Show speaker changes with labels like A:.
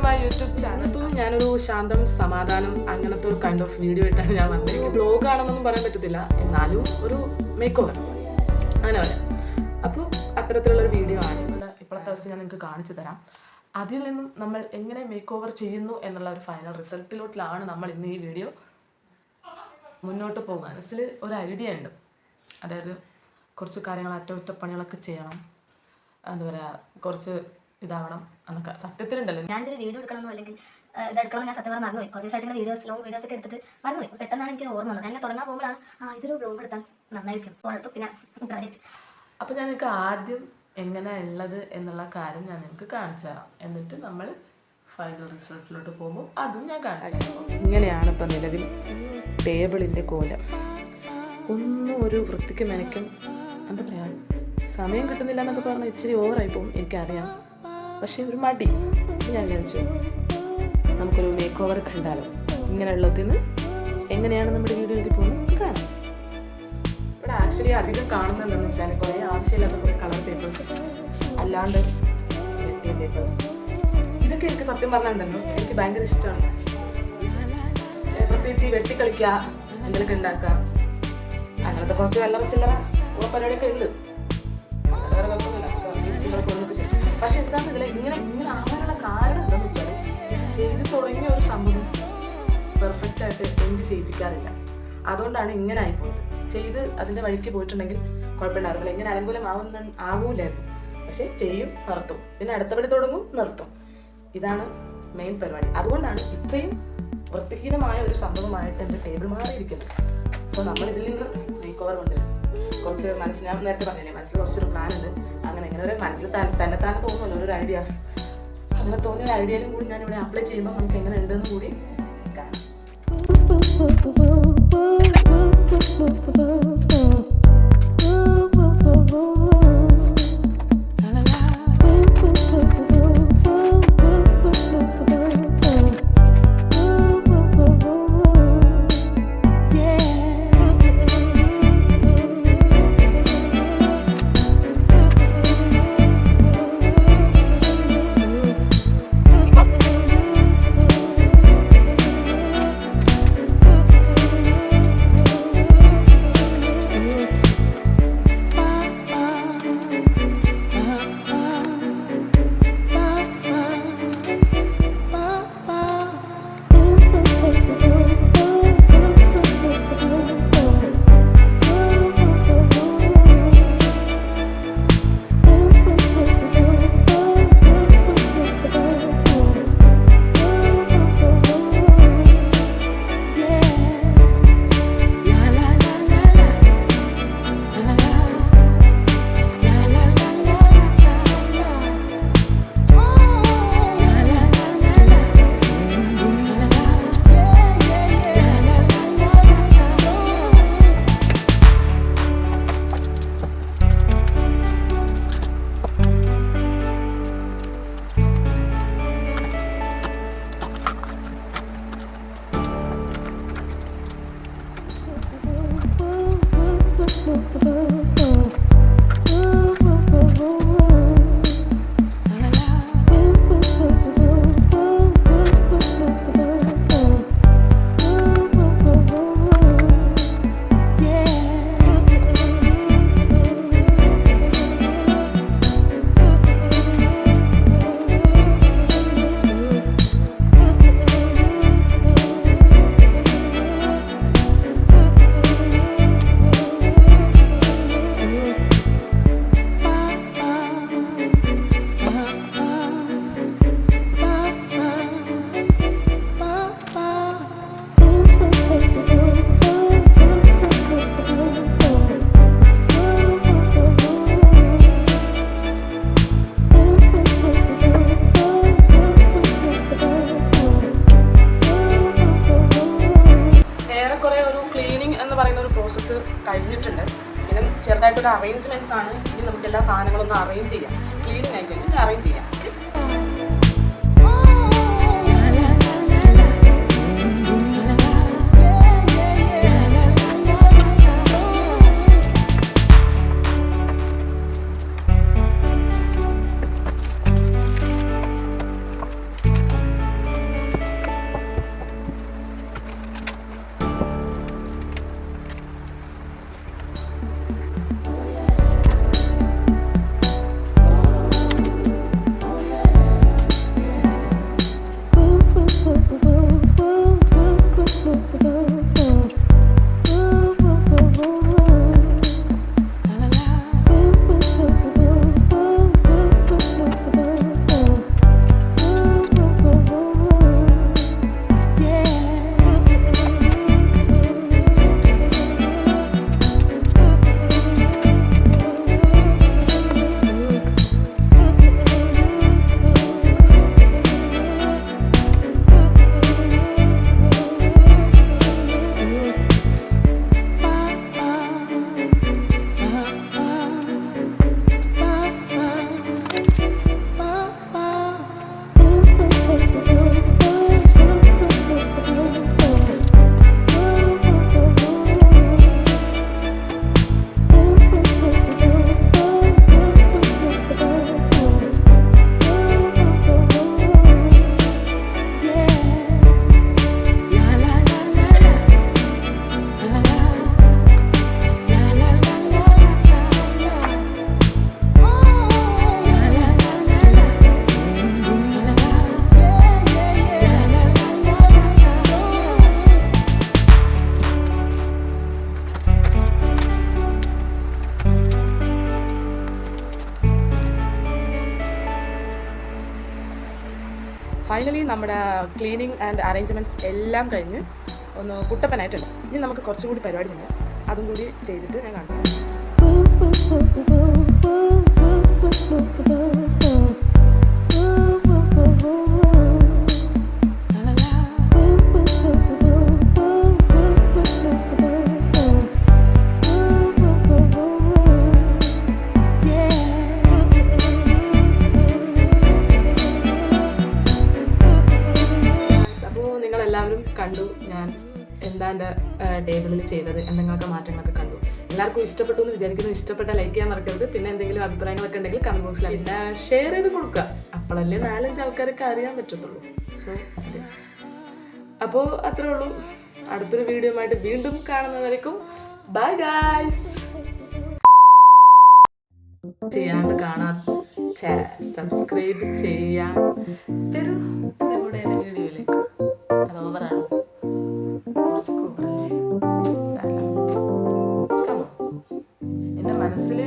A: My YouTube channel. ഞാനൊരു ശാന്തം സമാധാനം അങ്ങനത്തെ ഒരു കൈൻഡ് ഓഫ് വീഡിയോ ആയിട്ടാണ് ഞാൻ വന്നത്. എനിക്ക് ബ്ലോഗ് ആണെന്നൊന്നും പറയാൻ പറ്റത്തില്ല, എന്നാലും ഒരു മേക്ക് ഓവർ അങ്ങനെ പറയാം. അപ്പോൾ അത്തരത്തിലുള്ളൊരു വീഡിയോ ആണ് ഇപ്പോഴത്തെ ദിവസം ഞാൻ നിങ്ങൾക്ക് കാണിച്ചു തരാം. അതിൽ നിന്നും നമ്മൾ എങ്ങനെ മേക്ക് ഓവർ ചെയ്യുന്നു എന്നുള്ള ഒരു ഫൈനൽ റിസൾട്ടിലോട്ടിലാണ് നമ്മൾ ഇന്ന് ഈ വീഡിയോ മുന്നോട്ട് പോകുക. മനസ്സിൽ ഒരു ഐഡിയ ഉണ്ട്, അതായത് കുറച്ച് കാര്യങ്ങൾ അറ്റകുറ്റപ്പണികളൊക്കെ ചെയ്യണം, എന്താ പറയുക, കുറച്ച് ഇതാവണം എന്നൊക്കെ സത്യത്തിലുണ്ടല്ലോ.
B: ഞാനിതൊരു വീഡിയോ എടുക്കണമെന്നോ അല്ലെങ്കിൽ ഇതെടുക്കണം ഞാൻ സത്യം പറഞ്ഞാൽ മറന്നുപോയി. കുറച്ച് ദിവസമായിട്ട് ലോങ് വീഡിയോസ് ഒക്കെ എടുത്തിട്ട് മറന്നുപോയി. പെട്ടെന്നാണ് എനിക്ക് ഓർമ്മ വന്നത്. എന്നെ തുടങ്ങാൻ പോകുമ്പോഴാണ് ഇതൊരു ബ്ലോഗ് എടുത്താൽ നന്നായിരിക്കും കുഴപ്പം. പിന്നെ
A: അപ്പോൾ ഞാൻ നിങ്ങൾക്ക് ആദ്യം എങ്ങനെ ഉള്ളത് എന്നുള്ള കാര്യം ഞാൻ നിങ്ങൾക്ക് കാണിച്ചു തരാം. എന്നിട്ട് നമ്മൾ ഫൈനൽ റിസൾട്ടിലോട്ട് പോകുമ്പോൾ അതും ഞാൻ കാണിച്ചു തരാം. ഇങ്ങനെയാണ് ഇപ്പം നിലവിൽ ടേബിളിൻ്റെ കോലം. ഒന്നും ഒരു വൃത്തിക്ക് മെനക്കും എന്താ പറയുക, സമയം കിട്ടുന്നില്ല എന്നൊക്കെ പറഞ്ഞാൽ ഇച്ചിരി ഓവറായിപ്പോവും, എനിക്കറിയാം. പക്ഷേ ഒരു മടി. ഞാൻ വിചാരിച്ചു നമുക്കൊരു മേക്ക് ഓവർ കണ്ടാലോ. ഇങ്ങനെയുള്ളതിന് എങ്ങനെയാണ് നമ്മുടെ വീഡിയോയിൽ പോകുന്നത് കാണാം. ഇവിടെ ആക്ച്വലി അധികം കാണുന്നുണ്ടെന്ന് വെച്ചാൽ കുറേ ആവശ്യമില്ലാത്ത കുറേ കളർ പേപ്പേഴ്സ്, അല്ലാണ്ട് വെട്ടിയ പേപ്പേഴ്സ്, ഇതൊക്കെ എനിക്ക് സത്യം പറഞ്ഞിട്ടുണ്ടല്ലോ എനിക്ക് ഭയങ്കര ഇഷ്ടമാണ്. പ്രത്യേകിച്ച് ഈ വെട്ടിക്കളിക്കുക, എന്തെങ്കിലുമൊക്കെ ഉണ്ടാക്കുക, അങ്ങനത്തെ കുറച്ച് നല്ല ചില്ലറ പരിപാടിയൊക്കെ ഉണ്ട്. വേറെ കുഴപ്പമൊന്നുമില്ല, പക്ഷെ എന്താണെന്ന് ഇതിൽ ഇങ്ങനെ ആവാനുള്ള കാരണം എന്താണെന്ന് വെച്ചാൽ ചെയ്ത് തുടങ്ങിയ ഒരു സംഭവം പെർഫെക്റ്റ് ആയിട്ട് എന്ത് ചെയ്യിപ്പിക്കാറില്ല. അതുകൊണ്ടാണ് ഇങ്ങനെ ആയിപ്പോയത്. ചെയ്ത് അതിൻ്റെ വഴിക്ക് പോയിട്ടുണ്ടെങ്കിൽ കുഴപ്പമുണ്ടായിരുന്നില്ല, ഇങ്ങനെ ആകൂലായിരുന്നു. പക്ഷെ ചെയ്യും, നിർത്തും, പിന്നെ അടുത്തപടി തുടങ്ങും, നിർത്തും. ഇതാണ് മെയിൻ പരിപാടി. അതുകൊണ്ടാണ് ഇത്രയും വൃത്തിഹീനമായ ഒരു സംഭവമായിട്ട് എൻ്റെ ടേബിൾ മാറിയിരിക്കുന്നത്. സോ നമ്മൾ ഇതിൽ നിന്ന് മേക്ക് ഓവർ കൊണ്ടുവരും. കുറച്ച് മനസ്സിൽ, ഞാൻ നേരത്തെ പറഞ്ഞില്ലേ, മനസ്സിൽ കുറച്ചൊരു പ്ലാൻ ഉണ്ട്. അങ്ങനെ ഇങ്ങനെ ഒരു മനസ്സിൽ തന്നെ തോന്നുമല്ലോ ഒരു ഐഡിയാസ്. അങ്ങനെ തോന്നിയ ഒരു ഐഡിയയിലും കൂടി ഞാൻ ഇവിടെ അപ്ലൈ ചെയ്യുമ്പോൾ നമുക്ക് എങ്ങനെ ഉണ്ടെന്ന് കൂടി കാണാം. പ്രോസസ്സ് കഴിഞ്ഞിട്ടുണ്ട്. പിന്നെ ചെറുതായിട്ടൊരു അറേഞ്ച്മെൻറ്റ്സ് ആണ്. ഇനി നമുക്ക് എല്ലാ സാധനങ്ങളൊന്നും അറേഞ്ച് ചെയ്യാം. ക്ലീനിങ് ആയി കഴിഞ്ഞാൽ അറേഞ്ച് ചെയ്യാം. ഫൈനലി നമ്മുടെ ക്ലീനിങ് ആൻഡ് അറേഞ്ച്മെൻറ്റ്സ് എല്ലാം കഴിഞ്ഞ് ഒന്ന് കുട്ടപ്പനായിട്ടുണ്ട്. ഇനി നമുക്ക് കുറച്ചും കൂടി പരിപാടിയുണ്ട്, അതും കൂടി ചെയ്തിട്ട് ഞാൻ കാണിച്ചു തരാം. എല്ലാവരും കണ്ടു ഞാൻ എന്താ എൻ്റെ ടേബിളിൽ ചെയ്തത്, എന്തെങ്കിലുമൊക്കെ മാറ്റങ്ങളൊക്കെ കണ്ടു. എല്ലാവർക്കും ഇഷ്ടപ്പെട്ടു എന്ന് വിചാരിക്കുന്നു. ഇഷ്ടപ്പെട്ട ലൈക്ക് ചെയ്യാൻ മറക്കരുത്. പിന്നെ എന്തെങ്കിലും അഭിപ്രായങ്ങളൊക്കെ ഉണ്ടെങ്കിൽ കമൻറ്റ് ബോക്സിൽ പിന്നെ ഷെയർ ചെയ്ത് കൊടുക്കുക. അപ്പോഴല്ലേ 4-5 ആൾക്കാരൊക്കെ അറിയാൻ പറ്റത്തുള്ളൂ. സോ അപ്പോൾ അത്രേ ഉള്ളൂ. അടുത്തൊരു വീഡിയോ ആയിട്ട് വീണ്ടും കാണുന്നവരേക്കും ബൈ ഗായ്സ്. ചെയ്യാണ്ട് കാണാൻ സബ്സ്ക്രൈബ് ചെയ്യാൻ തരും എൻ്റെ കൂടെ എൻ്റെ വീഡിയോയിലേക്ക്. അത് ഓവറാണ്, കുറച്ച് ഓവറല്ലേ. എൻ്റെ മനസ്സിൽ